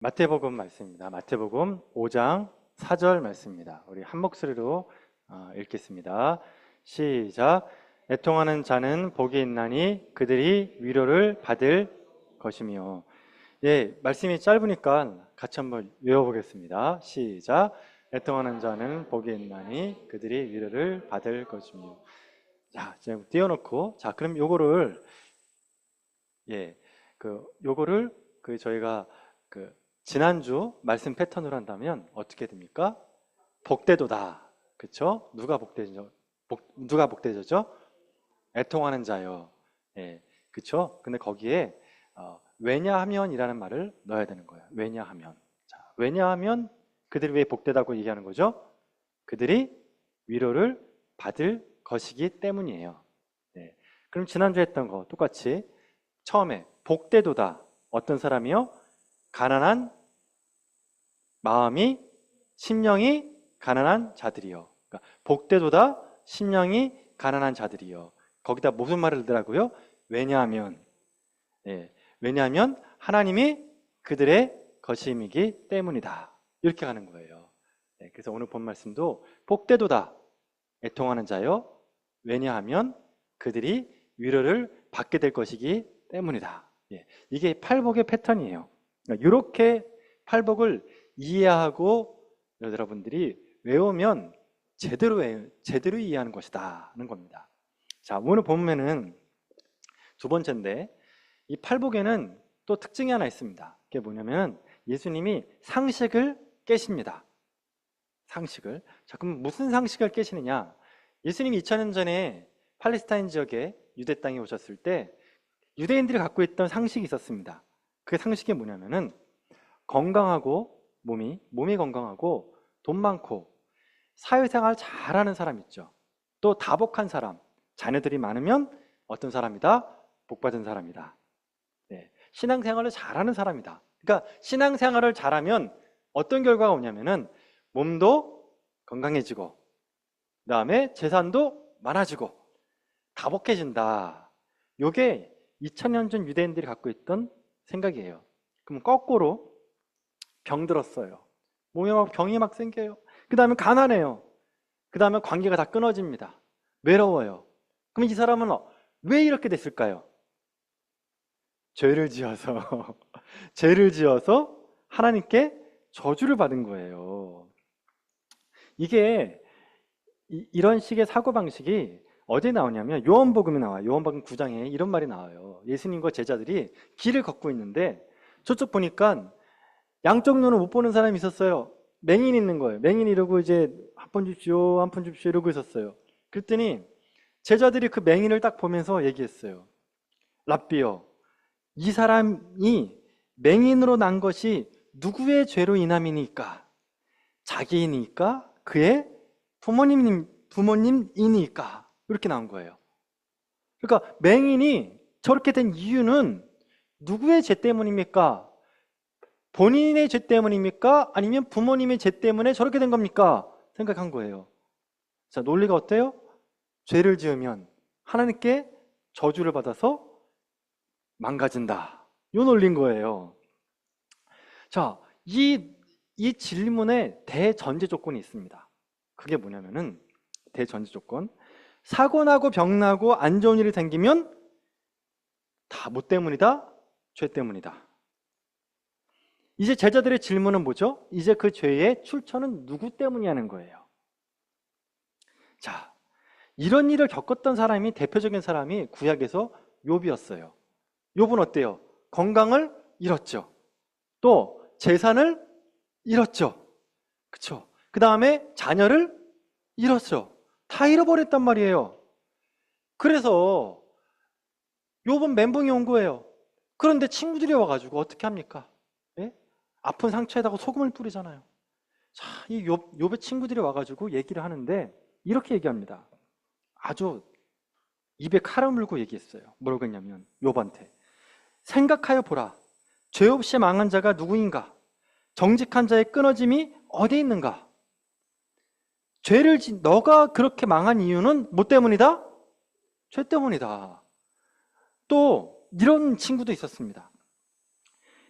마태복음 말씀입니다. 마태복음 5장 4절 말씀입니다. 우리 한 목소리로 읽겠습니다. 시작. 애통하는 자는 복이 있나니 그들이 위로를 받을 것이며. 예, 말씀이 짧으니까 같이 한번 외워보겠습니다. 시작. 애통하는 자는 복이 있나니 그들이 위로를 받을 것이며. 자, 지금 띄워놓고, 자, 그럼 요거를 저희가 지난주 말씀 패턴으로 한다면 어떻게 됩니까? 복되도다. 그쵸? 누가 복되죠? 애통하는 자요. 예, 그쵸? 근데 거기에 왜냐하면이라는 말을 넣어야 되는 거예요. 왜냐하면. 자, 왜냐하면 그들이 왜 복되다고 얘기하는 거죠? 그들이 위로를 받을 것이기 때문이에요. 네. 그럼 지난주에 했던 거 똑같이 처음에 복되도다. 어떤 사람이요? 가난한 마음이 심령이 가난한 자들이요. 그러니까 복되도다 심령이 가난한 자들이요. 거기다 무슨 말을 넣더라고요? 왜냐하면 하나님이 그들의 것임이기 때문이다. 이렇게 가는 거예요. 그래서 오늘 본 말씀도 복되도다 애통하는 자요. 왜냐하면 그들이 위로를 받게 될 것이기 때문이다. 이게 팔복의 패턴이에요. 이렇게 팔복을 이해하고 여러분들이 외우면 제대로 이해하는 것이다 하는 겁니다. 자, 오늘 보면은 두 번째인데 이 팔복에는 또 특징이 하나 있습니다. 그게 뭐냐면 예수님이 상식을 깨십니다. 상식을. 자, 그럼 무슨 상식을 깨시느냐? 예수님이 2000년 전에 팔레스타인 지역에 유대 땅에 오셨을 때 유대인들이 갖고 있던 상식이 있었습니다. 그 상식이 뭐냐면은 건강하고 몸이 건강하고 돈 많고 사회생활 잘하는 사람 있죠. 또 다복한 사람, 자녀들이 많으면 어떤 사람이다? 복받은 사람이다. 신앙생활을 잘하는 사람이다. 그러니까 신앙생활을 잘하면 어떤 결과가 오냐면은 몸도 건강해지고 그 다음에 재산도 많아지고 다복해진다. 이게 2000년 전 유대인들이 갖고 있던 생각이에요. 그럼 거꾸로 병들었어요. 몸에 병이 막 생겨요. 그 다음에 가난해요. 그 다음에 관계가 다 끊어집니다. 외로워요. 그럼 이 사람은 왜 이렇게 됐을까요? 죄를 지어서 하나님께 저주를 받은 거예요. 이게 이런 식의 사고방식이 어디에 나오냐면 요한복음에 나와요. 요한복음 9장에 이런 말이 나와요. 예수님과 제자들이 길을 걷고 있는데 저쪽 보니까 양쪽 눈을 못 보는 사람이 있었어요. 맹인이 있는 거예요. 맹인이 이러고 이제 한 푼 줍시오, 한 푼 줍시오 이러고 있었어요. 그랬더니 제자들이 그 맹인을 딱 보면서 얘기했어요. 랍비요, 이 사람이 맹인으로 난 것이 누구의 죄로 인함이니까? 자기이니까? 그의 부모님이니까? 이렇게 나온 거예요. 그러니까 맹인이 저렇게 된 이유는 누구의 죄 때문입니까? 본인의 죄 때문입니까? 아니면 부모님의 죄 때문에 저렇게 된 겁니까? 생각한 거예요. 자, 논리가 어때요? 죄를 지으면 하나님께 저주를 받아서 망가진다. 이 논리인 거예요. 자, 이 질문에 대전제 조건이 있습니다. 그게 뭐냐면은 대전제 조건. 사고 나고 병 나고 안 좋은 일이 생기면 다 뭐 때문이다? 죄 때문이다. 이제 제자들의 질문은 뭐죠? 이제 그 죄의 출처는 누구 때문이냐는 거예요. 자, 이런 일을 겪었던 사람이 대표적인 사람이 구약에서 욥이었어요. 욥은 어때요? 건강을 잃었죠. 또 재산을 잃었죠. 그쵸? 그 다음에 자녀를 잃었죠. 다 잃어버렸단 말이에요. 그래서 욥은 멘붕이 온 거예요. 그런데 친구들이 와가지고 어떻게 합니까? 아픈 상처에다가 소금을 뿌리잖아요. 자, 이 욥의 친구들이 와가지고 얘기를 하는데 이렇게 얘기합니다. 아주 입에 칼을 물고 얘기했어요. 뭐라고 했냐면 욥한테 생각하여 보라. 죄 없이 망한 자가 누구인가? 정직한 자의 끊어짐이 어디 있는가? 너가 그렇게 망한 이유는 뭐 때문이다? 죄 때문이다. 또 이런 친구도 있었습니다.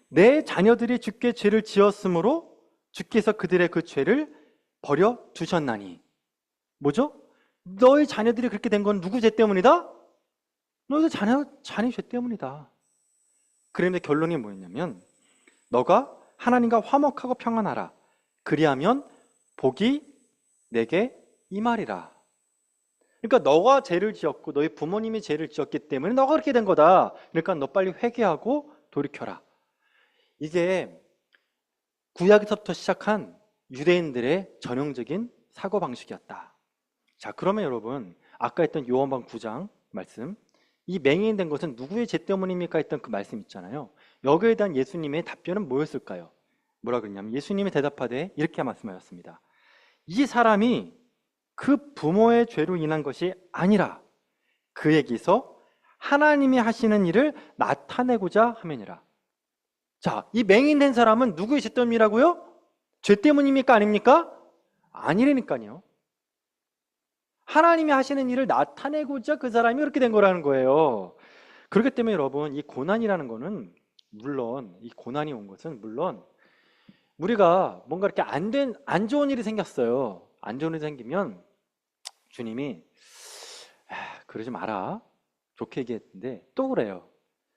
내 자녀들이 주께 죄를 지었으므로 주께서 그들의 그 죄를 버려 두셨나니. 뭐죠? 너희 자녀들이 그렇게 된 건 누구 죄 때문이다? 너희들 자녀 죄 때문이다. 그런데 결론이 뭐였냐면 너가 하나님과 화목하고 평안하라. 그리하면 복이 내게 임하리라. 그러니까 너가 죄를 지었고 너희 부모님이 죄를 지었기 때문에 너가 그렇게 된 거다. 그러니까 너 빨리 회개하고 돌이켜라. 이게 구약에서부터 시작한 유대인들의 전형적인 사고방식이었다. 자, 그러면 여러분 아까 했던 요한복음 9장 말씀, 이 맹인이 된 것은 누구의 죄 때문입니까? 했던 그 말씀 있잖아요. 여기에 대한 예수님의 답변은 뭐였을까요? 뭐라 그랬냐면 예수님이 대답하되 이렇게 말씀하셨습니다. 이 사람이 그 부모의 죄로 인한 것이 아니라 그에게서 하나님이 하시는 일을 나타내고자 함이니라. 자, 이 맹인된 사람은 누구의 죄 때문이라고요? 죄 때문입니까? 아닙니까? 아니라니까요. 하나님이 하시는 일을 나타내고자 그 사람이 그렇게 된 거라는 거예요. 그렇기 때문에 여러분, 이 고난이라는 거는 물론, 이 고난이 온 것은 물론 우리가 뭔가 이렇게 안 좋은 일이 생겼어요. 안 좋은 일이 생기면 주님이 그러지 마라. 좋게 얘기했는데 또 그래요.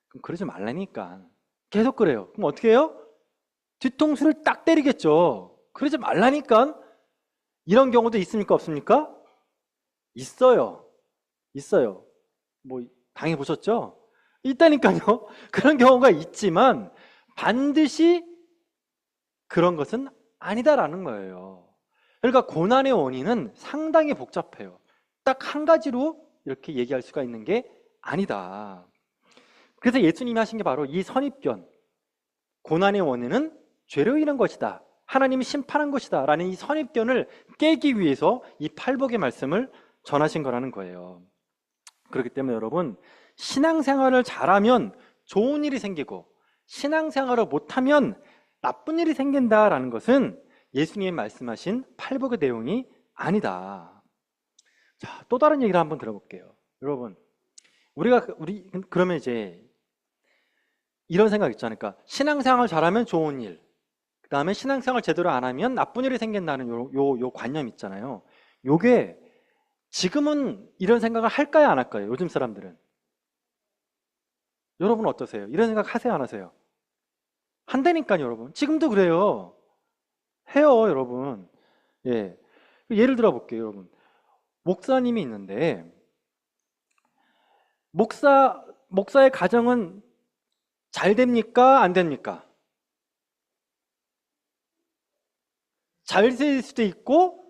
그럼 그러지 말라니까. 계속 그래요. 그럼 어떻게 해요? 뒤통수를 딱 때리겠죠. 그러지 말라니까. 이런 경우도 있습니까? 없습니까? 있어요. 있어요. 뭐 당해보셨죠? 있다니까요. 그런 경우가 있지만 반드시 그런 것은 아니다라는 거예요. 그러니까 고난의 원인은 상당히 복잡해요. 딱 한 가지로 이렇게 얘기할 수가 있는 게 아니다. 그래서 예수님이 하신 게 바로 이 선입견, 고난의 원인은 죄로 인한 것이다, 하나님이 심판한 것이다 라는 이 선입견을 깨기 위해서 이 팔복의 말씀을 전하신 거라는 거예요. 그렇기 때문에 여러분, 신앙생활을 잘하면 좋은 일이 생기고 신앙생활을 못하면 나쁜 일이 생긴다라는 것은 예수님이 말씀하신 팔복의 내용이 아니다. 자, 또 다른 얘기를 한번 들어볼게요. 여러분, 그러면 이제 이런 생각 있지 않을까? 신앙생활 잘하면 좋은 일, 그 다음에 신앙생활 제대로 안 하면 나쁜 일이 생긴다는 요 관념 있잖아요. 요게 지금은 이런 생각을 할까요, 안 할까요? 요즘 사람들은. 여러분 어떠세요? 이런 생각 하세요, 안 하세요? 한다니까요, 여러분. 지금도 그래요. 해요, 여러분. 예. 예를 들어 볼게요, 여러분. 목사님이 있는데 목사의 가정은 잘 됩니까? 안 됩니까? 잘 될 수도 있고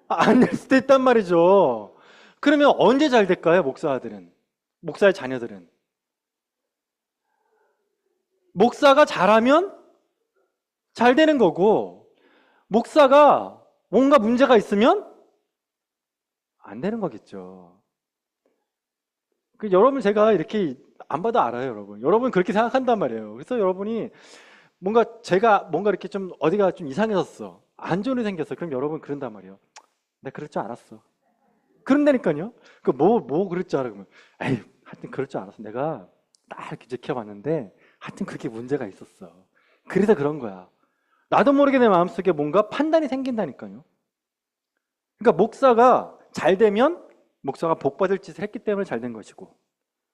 안 될 수도 있단 말이죠. 그러면 언제 잘 될까요? 목사의 자녀들은. 목사가 잘하면 잘 되는 거고, 목사가 뭔가 문제가 있으면 안 되는 거겠죠. 여러분, 제가 이렇게 안 봐도 알아요, 여러분. 여러분 그렇게 생각한단 말이에요. 그래서 여러분이 제가 이렇게 좀 어디가 좀 이상해졌어, 안 좋은 일이 생겼어. 그럼 여러분 그런단 말이에요. 내가 그럴 줄 알았어. 그런다니까요. 뭐 그럴 줄 알아? 그러면 에이, 하여튼 그럴 줄 알았어. 내가 딱 이렇게 지켜봤는데 하여튼 그렇게 문제가 있었어. 그래서 그런 거야. 나도 모르게 내 마음속에 뭔가 판단이 생긴다니까요. 그러니까 목사가 잘 되면 목사가 복 받을 짓을 했기 때문에 잘 된 것이고,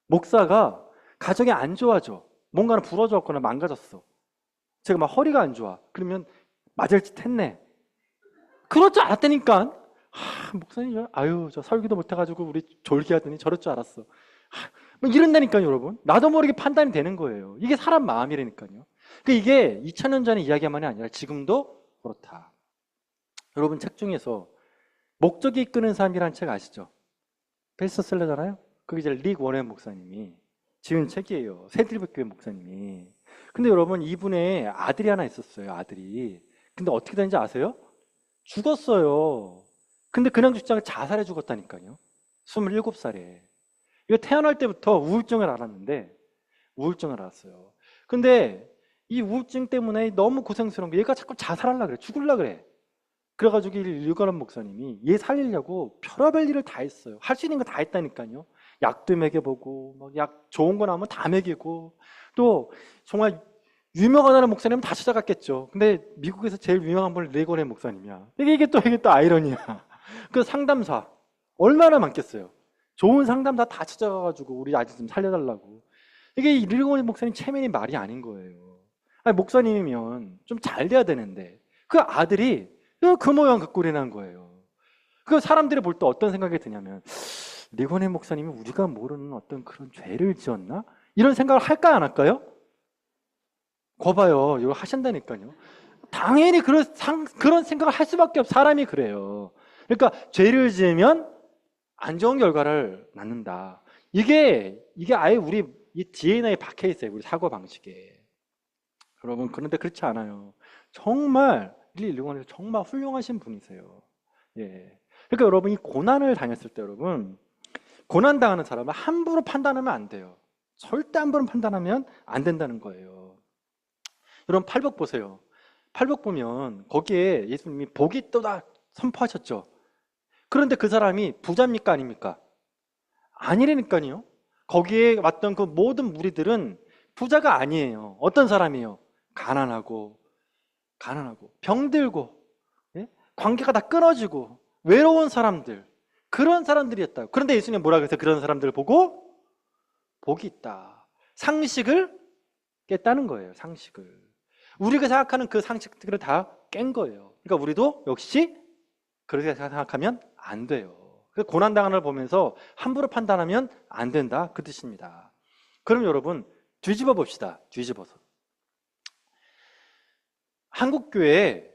목사가 가정이 안 좋아져, 뭔가는 부러졌거나 망가졌어, 제가 막 허리가 안 좋아, 그러면 맞을 짓 했네, 그럴 줄 알았다니까. 목사님, 저 설교도 못해가지고 우리 졸게 하더니 저럴 줄 알았어. 뭐 이런다니까요, 여러분. 나도 모르게 판단이 되는 거예요. 이게 사람 마음이라니까요. 이게 2000년 전의 이야기만이 아니라 지금도 그렇다. 여러분, 책 중에서 목적이 이끄는 삶이라는 책 아시죠? 베스트셀러잖아요. 그게 이제 릭 워렌 목사님이 지은 책이에요. 새들교회 목사님이. 근데 여러분, 이분의 아들이 하나 있었어요. 아들이. 근데 어떻게 된지 아세요? 죽었어요. 근데 그냥 죽지 않고 자살해 죽었다니까요. 27살에. 이거 태어날 때부터 우울증을 알았는데, 우울증을 알았어요. 근데 이 우울증 때문에 너무 고생스러운 게 얘가 자꾸 자살하려고 그래. 죽으려고 그래. 그래가지고 류가람 목사님이 얘 살리려고 별의별 일을 다 했어요. 할 수 있는 거 다 했다니까요. 약도 먹여보고, 약 좋은 거 나오면 다 먹이고, 또 정말 유명하다는 목사님은 다 찾아갔겠죠. 근데 미국에서 제일 유명한 분이 레고네 목사님이야. 이게 또 아이러니야. 그 상담사 얼마나 많겠어요. 좋은 상담사 다 찾아가가지고 우리 아들 좀 살려달라고. 이게 레고네 목사님 체면이 말이 아닌 거예요. 아니, 목사님이면 좀 잘 돼야 되는데 그 아들이 그 모양 그 꼴이 난 거예요. 그 사람들이 볼 때 어떤 생각이 드냐면 레고네 목사님이 우리가 모르는 어떤 그런 죄를 지었나? 이런 생각을 할까 안 할까요? 거봐요. 이거 하신다니까요. 당연히 그런 생각을 할 수밖에 없어. 사람이 그래요. 그러니까 죄를 지으면 안 좋은 결과를 낳는다. 이게 아예 우리 이 DNA에 박혀 있어요. 우리 사고 방식에. 여러분, 그런데 그렇지 않아요. 정말 릴리 리건이 정말 훌륭하신 분이세요. 예. 그러니까 여러분, 이 고난을 당했을 때 여러분, 고난 당하는 사람을 함부로 판단하면 안 돼요. 절대 함부로 판단하면 안 된다는 거예요. 여러분, 팔복 보세요. 팔복 보면 거기에 예수님이 복이 있도다 선포하셨죠. 그런데 그 사람이 부자입니까 아닙니까? 아니라니까요. 거기에 왔던 그 모든 무리들은 부자가 아니에요. 어떤 사람이에요? 가난하고 병들고, 예? 관계가 다 끊어지고 외로운 사람들, 그런 사람들이었다. 그런데 예수님 뭐라 그래서 그런 사람들을 보고 복이 있다. 상식을 깼다는 거예요. 상식을. 우리가 생각하는 그 상식들을 다 깬 거예요. 그러니까 우리도 역시 그렇게 생각하면 안 돼요. 고난당하는 걸 보면서 함부로 판단하면 안 된다, 그 뜻입니다. 그럼 여러분, 뒤집어 봅시다. 뒤집어서. 한국교회에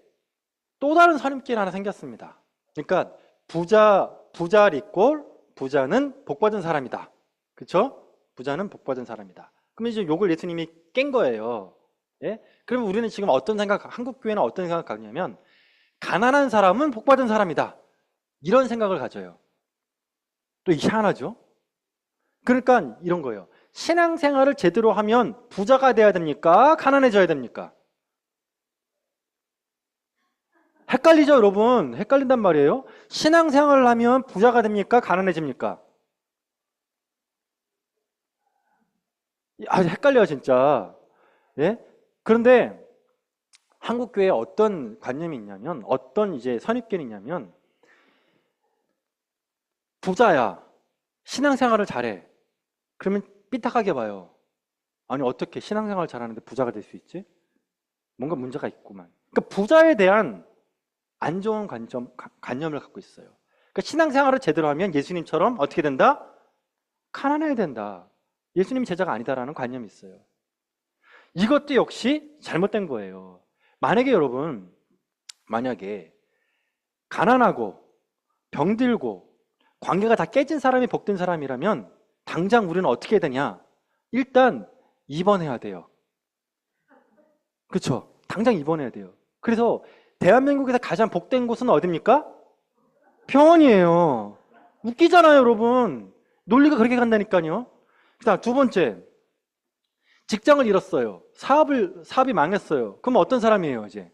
또 다른 선입견 하나 생겼습니다. 그러니까 부자 리꼴, 부자는 복받은 사람이다. 그렇죠? 부자는 복받은 사람이다. 그럼 이제 요걸 예수님이 깬 거예요. 예? 그럼 우리는 지금 한국교회는 어떤 생각을 갖냐면 가난한 사람은 복받은 사람이다. 이런 생각을 가져요. 또 희한하죠? 그러니까 이런 거예요. 신앙생활을 제대로 하면 부자가 돼야 됩니까? 가난해져야 됩니까? 헷갈리죠, 여러분? 헷갈린단 말이에요. 신앙생활을 하면 부자가 됩니까? 가난해집니까? 헷갈려요, 진짜. 예? 그런데 한국교회에 어떤 관념이 있냐면, 어떤 이제 선입견이 있냐면, 부자야, 신앙생활을 잘해. 그러면 삐딱하게 봐요. 아니, 어떻게 신앙생활을 잘하는데 부자가 될 수 있지? 뭔가 문제가 있구만. 그러니까 부자에 대한 안 좋은 관념을 갖고 있어요. 그러니까 신앙생활을 제대로 하면 예수님처럼 어떻게 된다? 가난해야 된다. 예수님 제자가 아니다라는 관념이 있어요. 이것도 역시 잘못된 거예요. 만약에 가난하고 병들고 관계가 다 깨진 사람이 복된 사람이라면 당장 우리는 어떻게 해야 되냐? 일단 입원해야 돼요. 그렇죠? 당장 입원해야 돼요. 그래서 대한민국에서 가장 복된 곳은 어디입니까? 병원이에요. 웃기잖아요, 여러분. 논리가 그렇게 간다니까요. 그다음 두 번째, 직장을 잃었어요. 사업이 망했어요. 그럼 어떤 사람이에요, 이제?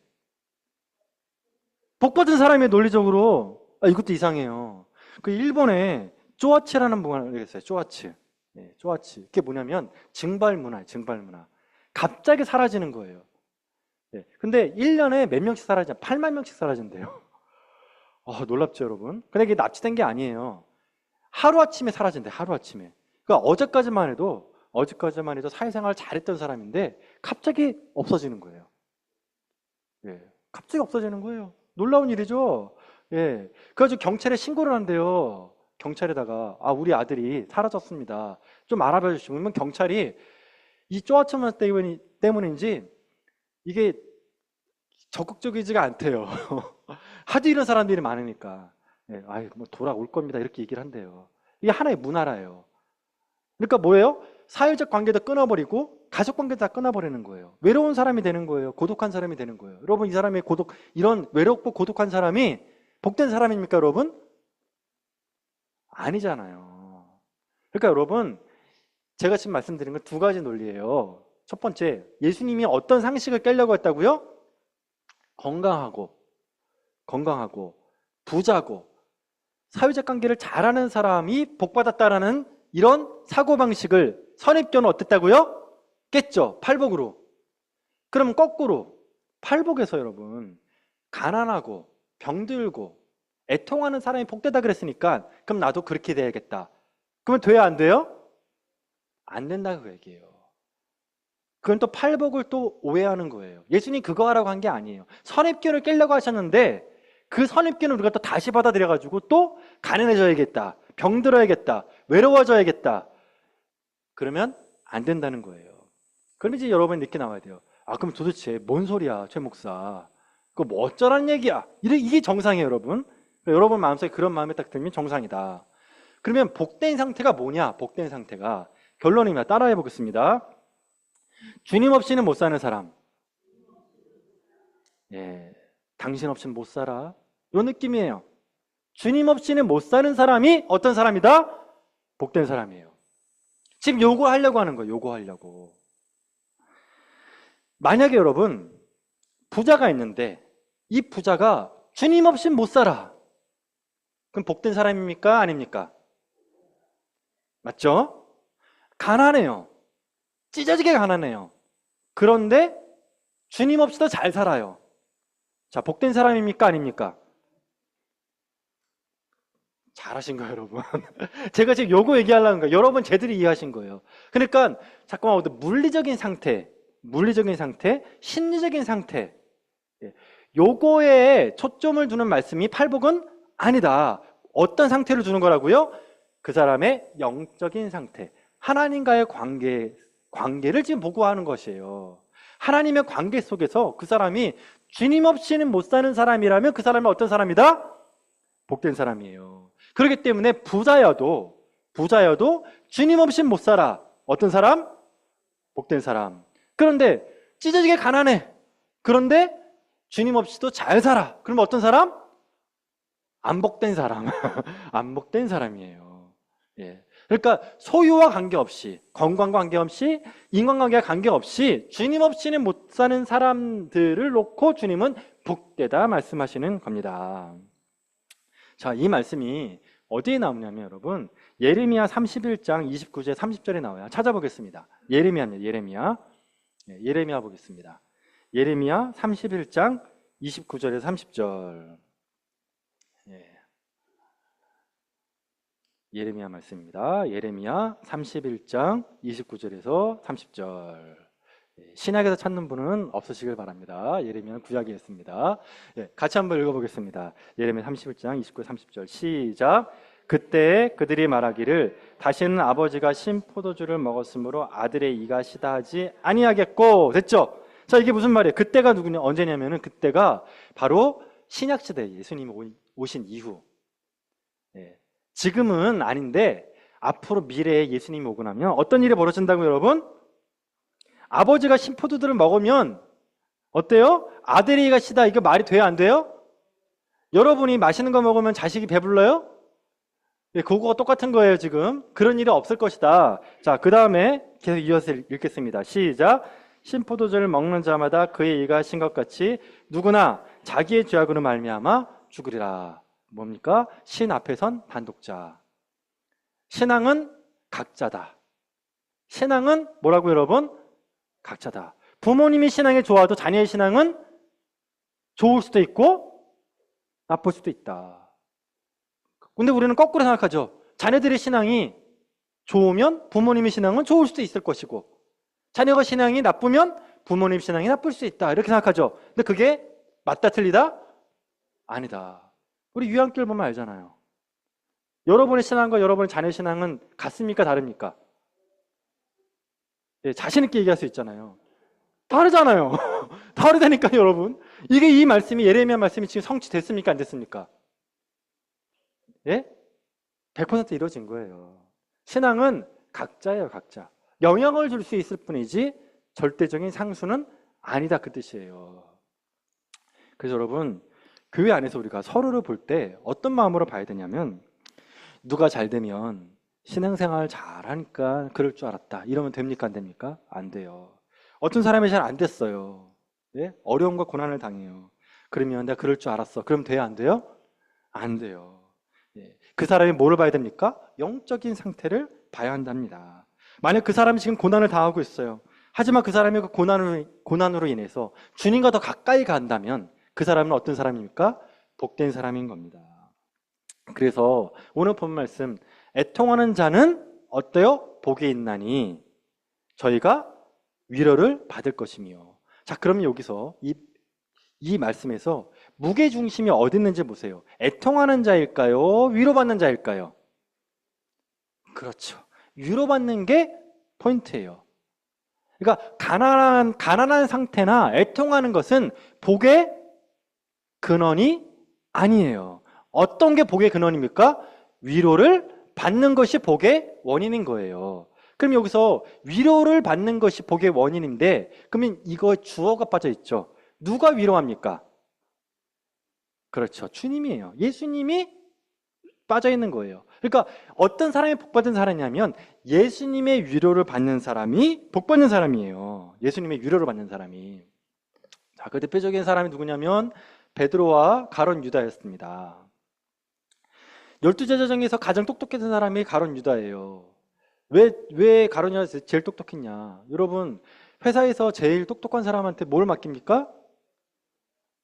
복받은 사람이에요, 논리적으로. 이것도 이상해요. 그 일본에 쪼아치라는 문화가 있어요. 쪼아치. 네, 쪼아치. 그게 뭐냐면 증발문화예요. 증발문화. 갑자기 사라지는 거예요. 네, 근데 1년에 몇 명씩 사라져? 8만 명씩 사라진대요. 놀랍죠, 여러분? 근데 이게 납치된 게 아니에요. 하루아침에 사라진대, 하루아침에. 그러니까 어제까지만 해도 사회생활을 잘했던 사람인데 갑자기 없어지는 거예요. 예, 갑자기 없어지는 거예요. 놀라운 일이죠. 예, 그래가지고 경찰에 신고를 한대요. 경찰에다가 우리 아들이 사라졌습니다. 좀 알아봐 주시면 경찰이 이 쪼아치만 때문인지 이게 적극적이지가 않대요. 하도 이런 사람들이 많으니까. 예, 뭐 돌아올 겁니다. 이렇게 얘기를 한대요. 이게 하나의 문화라요. 그러니까 뭐예요? 사회적 관계도 끊어버리고 가족 관계도 다 끊어버리는 거예요. 외로운 사람이 되는 거예요. 고독한 사람이 되는 거예요. 여러분, 이 사람이 이런 외롭고 고독한 사람이 복된 사람입니까, 여러분? 아니잖아요. 그러니까 여러분, 제가 지금 말씀드린 건 두 가지 논리예요. 첫 번째, 예수님이 어떤 상식을 깨려고 했다고요? 건강하고 부자고 사회적 관계를 잘하는 사람이 복받았다라는 이런 사고방식을 선입견은 어땠다고요? 깼죠. 팔복으로. 그럼 거꾸로 팔복에서 여러분 가난하고 병들고 애통하는 사람이 복되다 그랬으니까 그럼 나도 그렇게 돼야겠다. 그러면 돼야 안 돼요? 안 된다고 얘기해요. 그건 또 팔복을 또 오해하는 거예요. 예수님 그거 하라고 한 게 아니에요. 선입견을 깨려고 하셨는데 그 선입견을 우리가 또 다시 받아들여가지고 또 가난해져야겠다, 병들어야겠다, 외로워져야겠다. 그러면 안 된다는 거예요. 그럼 이제 여러분이 늦게 나와야 돼요. 아, 그럼 도대체 뭔 소리야, 최 목사. 그거 뭐 어쩌란 얘기야. 이게 정상이에요, 여러분. 그러니까 여러분 마음속에 그런 마음이 딱 들면 정상이다. 그러면 복된 상태가 뭐냐? 복된 상태가 결론입니다. 따라해 보겠습니다. 주님 없이는 못 사는 사람. 예, 당신 없이는 못 살아. 이 느낌이에요. 주님 없이는 못 사는 사람이 어떤 사람이다? 복된 사람이에요. 지금 요거 하려고 하는 거예요. 요거 하려고. 만약에 여러분 부자가 있는데 이 부자가 주님 없이는 못 살아. 그럼 복된 사람입니까? 아닙니까? 맞죠? 가난해요. 찢어지게 가난해요. 그런데 주님 없이도 잘 살아요. 자, 복된 사람입니까? 아닙니까? 잘하신 거예요, 여러분. 제가 지금 요거 얘기하려는 거예요. 여러분 제대로 이해하신 거예요. 그러니까 잠깐만, 물리적인 상태, 심리적인 상태, 요거에 초점을 두는 말씀이 팔복은 아니다. 어떤 상태를 두는 거라고요? 그 사람의 영적인 상태, 하나님과의 관계를 지금 보고하는 것이에요. 하나님의 관계 속에서 그 사람이 주님 없이는 못 사는 사람이라면 그 사람은 어떤 사람이다? 복된 사람이에요. 그렇기 때문에 부자여도 주님 없이는 못 살아. 어떤 사람? 복된 사람. 그런데 찢어지게 가난해. 그런데 주님 없이도 잘 살아. 그럼 어떤 사람? 안 복된 사람. 안 복된 사람이에요. 예. 그러니까 소유와 관계없이, 건강과 관계없이, 인간관계와 관계없이 주님 없이는 못 사는 사람들을 놓고 주님은 복되다 말씀하시는 겁니다. 자, 이 말씀이 어디에 나오냐면 여러분 예레미야 31장 29절 30절에 나와요. 찾아보겠습니다. 예레미야 보겠습니다. 예레미야 31장 29절에서 30절. 예레미야 말씀입니다. 예레미야 31장 29절에서 30절. 신약에서 찾는 분은 없으시길 바랍니다. 예레미야는 구약에 있습니다. 같이 한번 읽어보겠습니다. 예레미야 31장 29, 30절 시작. 그때 그들이 말하기를 다시는 아버지가 신 포도주를 먹었으므로 아들의 이가 시다하지 아니하겠고. 됐죠? 자, 이게 무슨 말이에요? 그때가 누구냐? 언제냐면은 그때가 바로 신약시대에 예수님이 오신 이후. 지금은 아닌데 앞으로 미래에 예수님이 오고 나면 어떤 일이 벌어진다고요, 여러분? 아버지가 신포도들을 먹으면 어때요? 아들의 이가 시다. 이거 말이 돼요, 안 돼요? 여러분이 맛있는 거 먹으면 자식이 배불러요? 그거가 똑같은 거예요, 지금. 그런 일이 없을 것이다. 자, 그 다음에 계속 이어서 읽겠습니다. 시작. 신포도주를 먹는 자마다 그의 이가 신 것 같이 누구나 자기의 죄악으로 말미암아 죽으리라. 뭡니까? 신 앞에 선 반독자. 신앙은 각자다. 신앙은 뭐라고 여러분? 각자다. 부모님이 신앙이 좋아도 자녀의 신앙은 좋을 수도 있고 나쁠 수도 있다. 근데 우리는 거꾸로 생각하죠. 자녀들의 신앙이 좋으면 부모님의 신앙은 좋을 수도 있을 것이고 자녀가 신앙이 나쁘면 부모님 신앙이 나쁠 수 있다. 이렇게 생각하죠. 근데 그게 맞다 틀리다? 아니다. 우리 유한길 보면 알잖아요. 여러분의 신앙과 여러분의 자녀의 신앙은 같습니까? 다릅니까? 자신 있게 얘기할 수 있잖아요. 다르잖아요. 다르다니까요, 여러분. 이게 이 말씀이 예레미야 말씀이 지금 성취됐습니까? 안 됐습니까? 예? 100% 이루어진 거예요. 신앙은 각자예요, 각자. 영향을 줄 수 있을 뿐이지 절대적인 상수는 아니다, 그 뜻이에요. 그래서 여러분 교회 안에서 우리가 서로를 볼 때 어떤 마음으로 봐야 되냐면 누가 잘 되면 신앙생활 잘하니까 그럴 줄 알았다. 이러면 됩니까? 안 됩니까? 안 돼요. 어떤 사람이 잘 안 됐어요. 예? 어려움과 고난을 당해요. 그러면 내가 그럴 줄 알았어. 그럼 돼요? 안 돼요? 안 돼요. 예. 그 사람이 뭐를 봐야 됩니까? 영적인 상태를 봐야 한답니다. 만약 그 사람이 지금 고난을 당하고 있어요. 하지만 그 사람이 그 고난으로 인해서 주님과 더 가까이 간다면 그 사람은 어떤 사람입니까? 복된 사람인 겁니다. 그래서 오늘 본 말씀, 애통하는 자는 어때요? 복이 있나니 저희가 위로를 받을 것이며. 자, 그러면 여기서 이 말씀에서 무게중심이 어디 있는지 보세요. 애통하는 자일까요? 위로받는 자일까요? 그렇죠. 위로받는 게 포인트예요. 그러니까 가난한 상태나 애통하는 것은 복의 근원이 아니에요. 어떤 게 복의 근원입니까? 위로를 받는 것이 복의 원인인 거예요. 그럼 여기서 위로를 받는 것이 복의 원인인데, 그러면 이거 주어가 빠져 있죠. 누가 위로합니까? 그렇죠. 주님이에요. 예수님이 빠져 있는 거예요. 그러니까 어떤 사람이 복받은 사람이냐면 예수님의 위로를 받는 사람이 복받는 사람이에요. 예수님의 위로를 받는 사람이. 자, 그 대표적인 사람이 누구냐면 베드로와 가룟 유다였습니다. 12제자 중에서 가장 똑똑했던 사람이 가룟 유다예요. 왜 가룟 유다가 제일 똑똑했냐? 여러분, 회사에서 제일 똑똑한 사람한테 뭘 맡깁니까?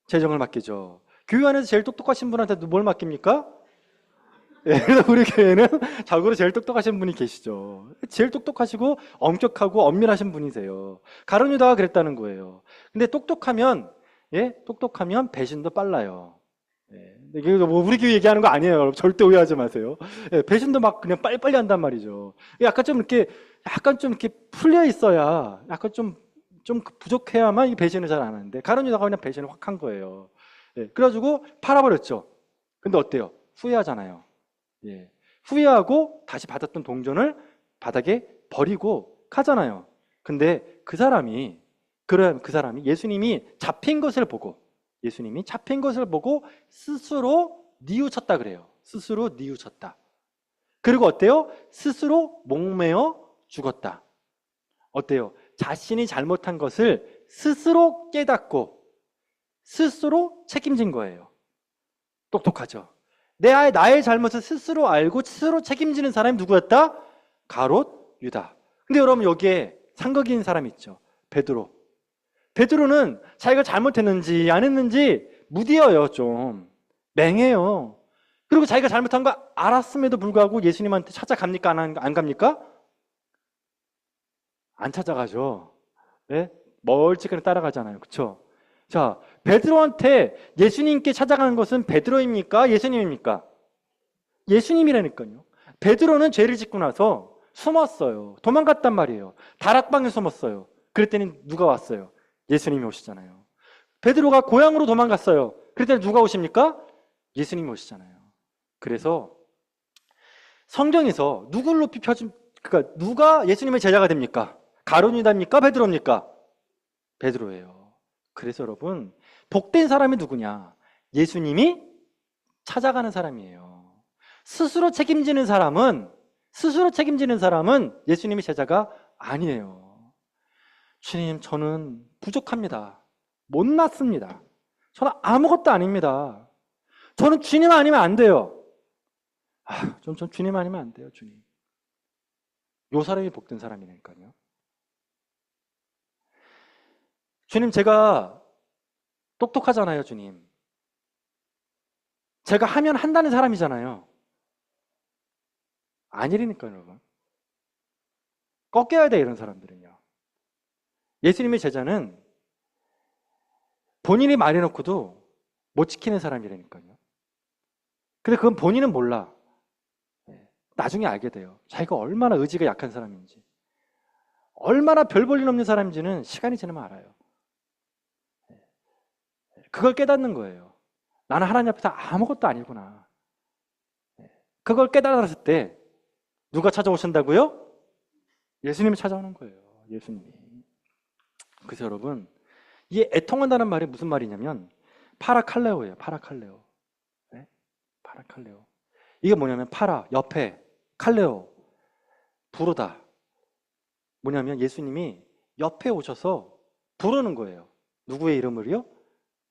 재정을 맡기죠. 교회 안에서 제일 똑똑하신 분한테 뭘 맡깁니까? 그래서 우리 교회는 자고로 제일 똑똑하신 분이 계시죠. 제일 똑똑하시고 엄격하고 엄밀하신 분이세요. 가룟 유다가 그랬다는 거예요. 근데 똑똑하면 배신도 빨라요. 이게 뭐 우리 교회 얘기하는 거 아니에요. 여러분. 절대 오해하지 마세요. 배신도 막 그냥 빨리빨리 한단 말이죠. 약간 좀 이렇게 풀려 있어야, 약간 좀 부족해야만 이 배신을 잘 안 하는데, 가룟 유다가 그냥 배신을 확 한 거예요. 그래가지고 팔아버렸죠. 근데 어때요? 후회하잖아요. 후회하고 다시 받았던 동전을 바닥에 버리고 가잖아요. 근데 그 사람이 예수님이 잡힌 것을 보고 스스로 뉘우쳤다 그래요. 스스로 뉘우쳤다. 그리고 어때요? 스스로 목매어 죽었다. 어때요? 자신이 잘못한 것을 스스로 깨닫고 스스로 책임진 거예요. 똑똑하죠? 나의 잘못을 스스로 알고 스스로 책임지는 사람이 누구였다? 가롯 유다. 근데 여러분, 여기에 상극인 사람 있죠. 베드로. 베드로는 자기가 잘못했는지 안 했는지 무디어요. 좀 맹해요. 그리고 자기가 잘못한 거 알았음에도 불구하고 예수님한테 찾아갑니까? 안 갑니까? 안 찾아가죠. 멀찍이 따라가잖아요. 그렇죠? 자, 베드로한테 예수님께 찾아가는 것은 베드로입니까? 예수님입니까? 예수님이라니까요. 베드로는 죄를 짓고 나서 숨었어요. 도망갔단 말이에요. 다락방에 숨었어요. 그랬더니 누가 왔어요? 예수님이 오시잖아요. 베드로가 고향으로 도망갔어요. 그랬더니 누가 오십니까? 예수님이 오시잖아요. 그래서 성경에서 누구를 높이 그러니까 누가 예수님의 제자가 됩니까? 가룟 유다입니까? 베드로입니까? 베드로예요. 그래서 여러분, 복된 사람이 누구냐? 예수님이 찾아가는 사람이에요. 스스로 책임지는 사람은 예수님의 제자가 아니에요. 주님, 저는 부족합니다. 못났습니다. 저는 아무것도 아닙니다. 저는 주님 아니면 안 돼요. 전 주님 아니면 안 돼요, 주님. 요 사람이 복된 사람이니까요. 주님, 제가 똑똑하잖아요, 주님. 제가 하면 한다는 사람이잖아요. 아니라니까요, 여러분. 꺾여야 돼, 이런 사람들은요. 예수님의 제자는 본인이 말해놓고도 못 지키는 사람이라니까요. 근데 그건 본인은 몰라. 나중에 알게 돼요. 자기가 얼마나 의지가 약한 사람인지, 얼마나 별 볼 일 없는 사람인지는 시간이 지나면 알아요. 그걸 깨닫는 거예요. 나는 하나님 앞에서 아무것도 아니구나. 그걸 깨달았을 때 누가 찾아오신다고요? 예수님이 찾아오는 거예요. 예수님이. 그래서 여러분, 이 애통한다는 말이 무슨 말이냐면 파라칼레오예요. 파라칼레오. 파라칼레오. 이게 뭐냐면 파라, 옆에, 칼레오, 부르다. 뭐냐면 예수님이 옆에 오셔서 부르는 거예요. 누구의 이름을요?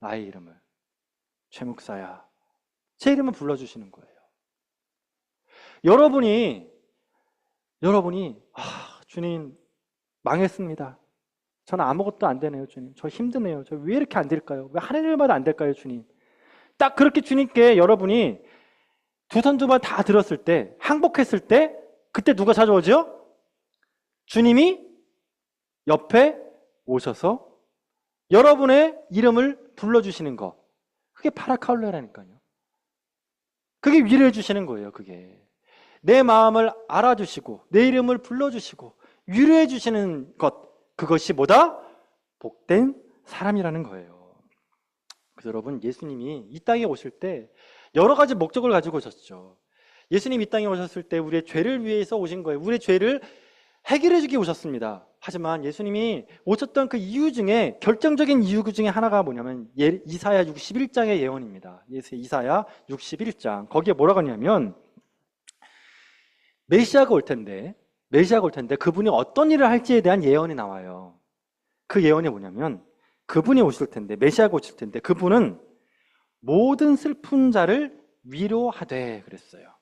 나의 이름을. 최 목사야. 제 이름을 불러주시는 거예요. 여러분이 주님, 망했습니다. 저는 아무것도 안 되네요, 주님. 저 힘드네요. 저 왜 이렇게 안 될까요? 왜 하는 일마다 안 될까요, 주님? 딱 그렇게 주님께 여러분이 두 손 두 발 다 들었을 때, 항복했을 때, 그때 누가 찾아오죠? 주님이 옆에 오셔서 여러분의 이름을 불러주시는 거. 그게 파라카울레라니까요. 그게 위로해 주시는 거예요, 그게. 내 마음을 알아주시고, 내 이름을 불러주시고, 위로해 주시는 것. 그것이 뭐다? 복된 사람이라는 거예요. 그래서 여러분, 예수님이 이 땅에 오실 때 여러 가지 목적을 가지고 오셨죠. 예수님 이 땅에 오셨을 때 우리의 죄를 위해서 오신 거예요. 우리의 죄를 해결해 주기 오셨습니다. 하지만 예수님이 오셨던 그 이유 중에 결정적인 이유 중에 하나가 뭐냐면 이사야 61장의 예언입니다. 이사야 61장. 거기에 뭐라고 하냐면 메시아가 올 텐데 그분이 어떤 일을 할지에 대한 예언이 나와요. 그 예언이 뭐냐면 그분이 오실 텐데, 메시아가 오실 텐데 그분은 모든 슬픈 자를 위로하되 그랬어요.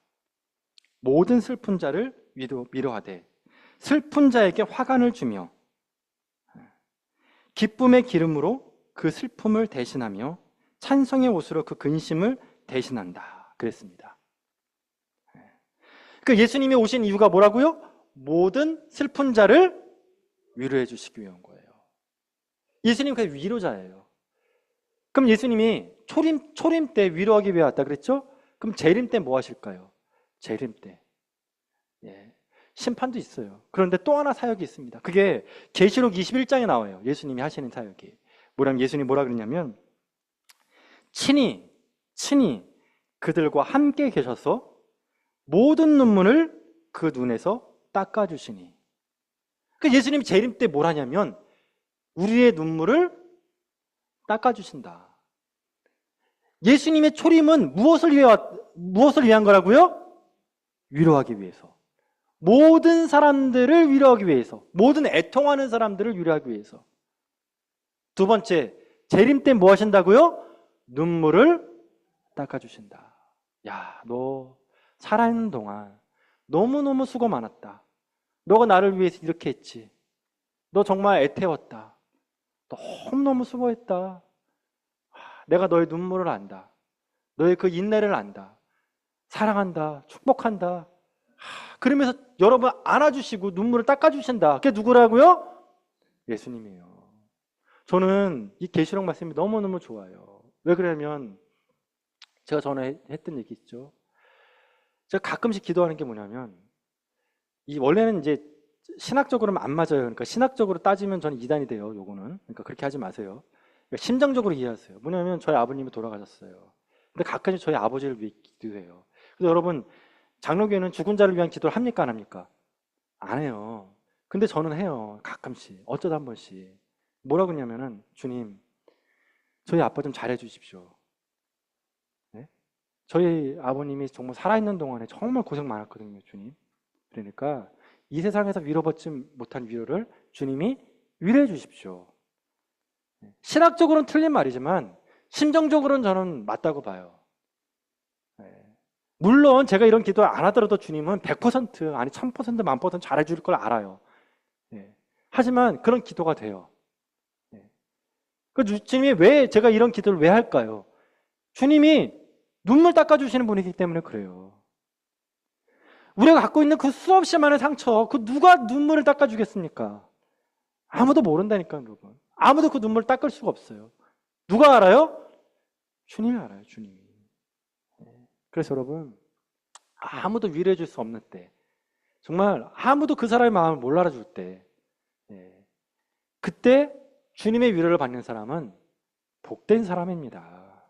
모든 슬픈 자를 위로하되 슬픈 자에게 화관을 주며 기쁨의 기름으로 그 슬픔을 대신하며 찬송의 옷으로 그 근심을 대신한다 그랬습니다. 그 예수님이 오신 이유가 뭐라고요? 모든 슬픈 자를 위로해 주시기 위한 거예요. 예수님 그 위로자예요. 그럼 예수님이 초림 때 위로하기 위해 왔다 그랬죠? 그럼 재림 때 뭐 하실까요? 재림 때 심판도 있어요. 그런데 또 하나 사역이 있습니다. 그게 계시록 21장에 나와요. 예수님이 하시는 사역이. 예수님이 뭐라 그러냐면 친히 그들과 함께 계셔서 모든 눈물을 그 눈에서 닦아주시니. 그 예수님이 재림 때 뭘 하냐면 우리의 눈물을 닦아주신다. 예수님의 초림은 무엇을 위한 거라고요? 위로하기 위해서. 모든 사람들을 위로하기 위해서. 모든 애통하는 사람들을 위로하기 위해서. 두 번째, 재림 때 뭐 하신다고요? 눈물을 닦아주신다. 야, 너 살아있는 동안 너무너무 수고 많았다. 너가 나를 위해서 이렇게 했지. 너 정말 애태웠다. 너무너무 수고했다. 내가 너의 눈물을 안다. 너의 그 인내를 안다. 사랑한다. 축복한다. 그러면서 여러분 안아주시고 눈물을 닦아주신다. 그게 누구라고요? 예수님이에요. 저는 이 계시록 말씀이 너무너무 좋아요. 왜 그러냐면 제가 전에 했던 얘기 있죠. 제가 가끔씩 기도하는 게 뭐냐면 원래는 이제 신학적으로는 안 맞아요. 그러니까 신학적으로 따지면 저는 이단이 돼요. 요거는. 그러니까 그렇게 하지 마세요. 그러니까 심정적으로 이해하세요. 뭐냐면 저희 아버님이 돌아가셨어요. 근데 가끔씩 저희 아버지를 위해 기도해요. 그래서 여러분 장로교회는 죽은 자를 위한 기도를 합니까 안 합니까? 안 해요. 근데 저는 해요. 가끔씩. 어쩌다 한 번씩. 뭐라고 했냐면은 주님 저희 아빠 좀 잘해 주십시오. 네? 저희 아버님이 정말 살아있는 동안에 정말 고생 많았거든요. 주님. 그러니까 이 세상에서 위로받지 못한 위로를 주님이 위로해 주십시오. 신학적으로는 틀린 말이지만 심정적으로는 저는 맞다고 봐요. 물론 제가 이런 기도 안 하더라도 주님은 100% 아니 1000% 10,000% 잘해줄 걸 알아요. 하지만 그런 기도가 돼요. 그 주님이 왜 제가 이런 기도를 왜 할까요? 주님이 눈물 닦아주시는 분이기 때문에 그래요. 우리가 갖고 있는 그 수없이 많은 상처, 그 누가 눈물을 닦아주겠습니까? 아무도 모른다니까, 여러분. 아무도 그 눈물을 닦을 수가 없어요. 누가 알아요? 주님이 알아요, 주님이. 그래서 여러분, 아무도 위로해 줄 수 없는 때, 정말 아무도 그 사람의 마음을 못 알아줄 때, 그때 주님의 위로를 받는 사람은 복된 사람입니다.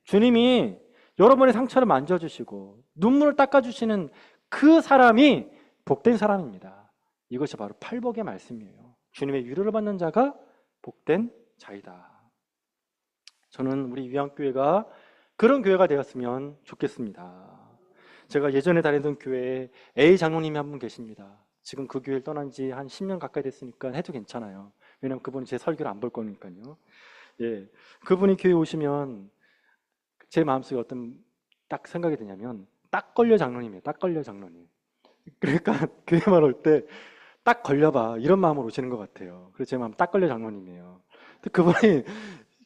주님이 여러분의 상처를 만져주시고 눈물을 닦아주시는 그 사람이 복된 사람입니다. 이것이 바로 팔복의 말씀이에요. 주님의 위로를 받는 자가 복된 자이다. 저는 우리 위안교회가 그런 교회가 되었으면 좋겠습니다. 제가 예전에 다니던 교회에 A 장로님이 한 분 계십니다. 지금 그 교회를 떠난 지 한 10년 가까이 됐으니까 해도 괜찮아요. 왜냐하면 그분이 제 설교를 안 볼 거니까요. 그분이 교회 오시면 제 마음속에 어떤 딱 생각이 드냐면 딱 걸려 장로님이에요. 딱 걸려 장로님. 그러니까 교회만 올 때 딱 걸려봐. 이런 마음으로 오시는 것 같아요. 그래서 제 마음 딱 걸려 장로님이에요. 근데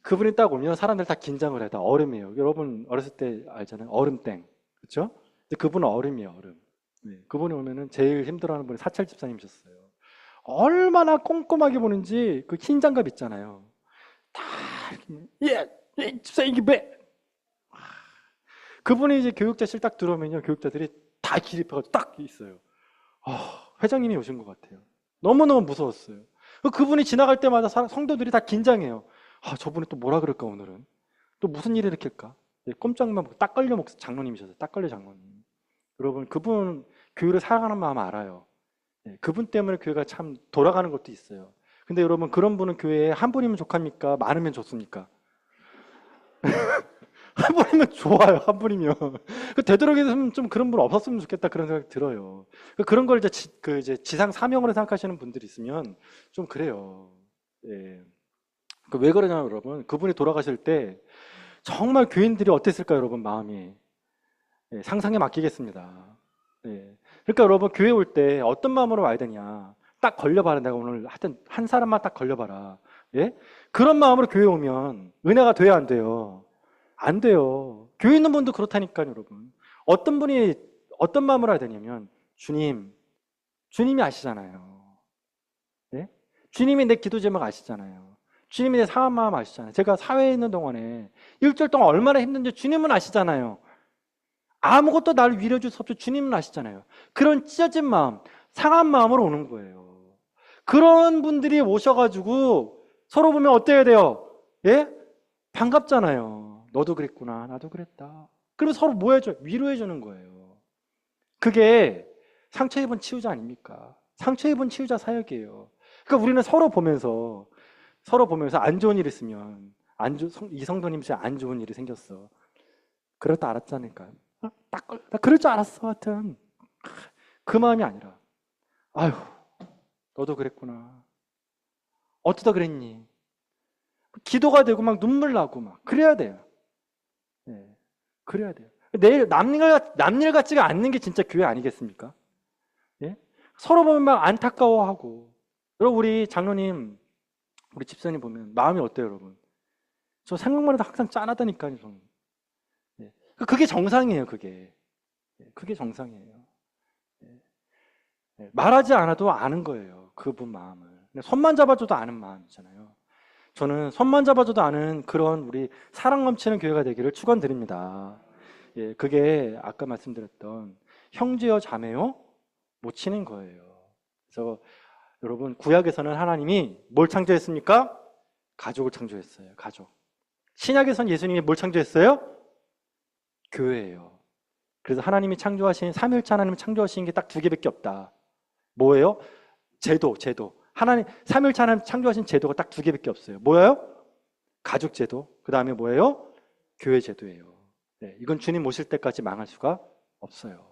그분이 딱 오면 사람들 다 긴장을 해. 다 얼음이에요. 여러분 어렸을 때 알잖아요. 얼음땡. 그렇죠? 근데 그분은 얼음이에요. 얼음. 네. 그분이 오면은 제일 힘들어하는 분이 사찰 집사님이셨어요. 얼마나 꼼꼼하게 보는지 그 흰 장갑 있잖아요. 다 예, 예, 집사님 이게 왜? 그분이 이제 교육자실 딱 들어오면요, 교육자들이 다 기립해가지고 딱 있어요. 회장님이 오신 것 같아요. 너무너무 무서웠어요. 그분이 지나갈 때마다 성도들이 다 긴장해요. 저분이 또 뭐라 그럴까 오늘은? 또 무슨 일을 일으킬까? 네, 꼼짝만 보고 딱 걸려 장로님이셨어요. 딱 걸려 장로님. 여러분 그분 교회를 사랑하는 마음 알아요. 네, 그분 때문에 교회가 참 돌아가는 것도 있어요. 근데 여러분 그런 분은 교회에 한 분이면 좋합니까? 많으면 좋습니까? 한 분이면 좋아요. 한 분이면. 되도록이면 좀 그런 분 없었으면 좋겠다 그런 생각이 들어요. 그런 걸 이제 지상 사명으로 생각하시는 분들이 있으면 좀 그래요. 예. 왜 그러냐면 여러분 그분이 돌아가실 때 정말 교인들이 어땠을까요, 여러분 마음이? 예, 상상에 맡기겠습니다. 예. 그러니까 여러분 교회 올 때 어떤 마음으로 와야 되냐? 딱 걸려봐라. 내가 오늘 하여튼 한 사람만 딱 걸려봐라. 예? 그런 마음으로 교회 오면 은혜가 돼야 안 돼요? 안 돼요. 교회 있는 분도 그렇다니까요, 여러분. 어떤 분이 어떤 마음으로 해야 되냐면 주님이 아시잖아요. 예? 주님이 내 기도 제목 아시잖아요. 주님이 내 상한 마음 아시잖아요. 제가 사회에 있는 동안에 일주일 동안 얼마나 힘든지 주님은 아시잖아요. 아무것도 나를 위로해 줄 수 없죠. 주님은 아시잖아요. 그런 찢어진 마음, 상한 마음으로 오는 거예요. 그런 분들이 오셔가지고 서로 보면 어때야 돼요? 예? 반갑잖아요. 너도 그랬구나. 나도 그랬다. 그러면 서로 뭐 해줘요? 위로해 주는 거예요. 그게 상처 입은 치유자 아닙니까? 상처 입은 치유자 사역이에요. 그러니까 우리는 서로 보면서 안 좋은 일 있으면 이 성도님 진짜 안 좋은 일이 생겼어. 그럴 때 알았자니까요. 나 그럴 줄 알았어. 하여튼 그 마음이 아니라 아유 너도 그랬구나. 어쩌다 그랬니? 기도가 되고 막 눈물 나고 막 그래야 돼요. 네, 그래야 돼요. 내일 남일 같지가 않는 게 진짜 교회 아니겠습니까? 예? 서로 보면 막 안타까워하고 여러분 우리 장로님 우리 집사님 보면 마음이 어때요 여러분? 저 생각만 해도 항상 짠하다니까요 저는. 예. 그게 정상이에요 그게. 그게 정상이에요. 말하지 않아도 아는 거예요 그분 마음을. 손만 잡아줘도 아는 마음이잖아요. 저는 손만 잡아줘도 아는 그런 우리 사랑 넘치는 교회가 되기를 축원드립니다. 예, 그게 아까 말씀드렸던 형제여 자매요 못 치는 거예요. 그래서 여러분 구약에서는 하나님이 뭘 창조했습니까? 가족을 창조했어요. 가족. 신약에서는 예수님이 뭘 창조했어요? 교회예요. 그래서 하나님이 창조하신 삼위일체 하나님이 창조하신 게 딱 두 개밖에 없다. 뭐예요? 제도. 하나님 삼위일체 하나님 창조하신 제도가 딱 두 개밖에 없어요. 뭐예요? 가족 제도. 그 다음에 뭐예요? 교회 제도예요. 네, 이건 주님 오실 때까지 망할 수가 없어요.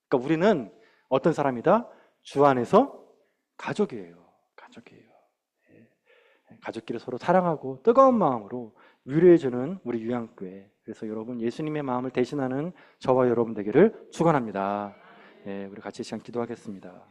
그러니까 우리는 어떤 사람이다? 주 안에서 가족이에요. 가족끼리 서로 사랑하고 뜨거운 마음으로 위로해주는 우리 유양교회. 그래서 여러분 예수님의 마음을 대신하는 저와 여러분 되기를 축원합니다. 우리 같이 시간 기도하겠습니다.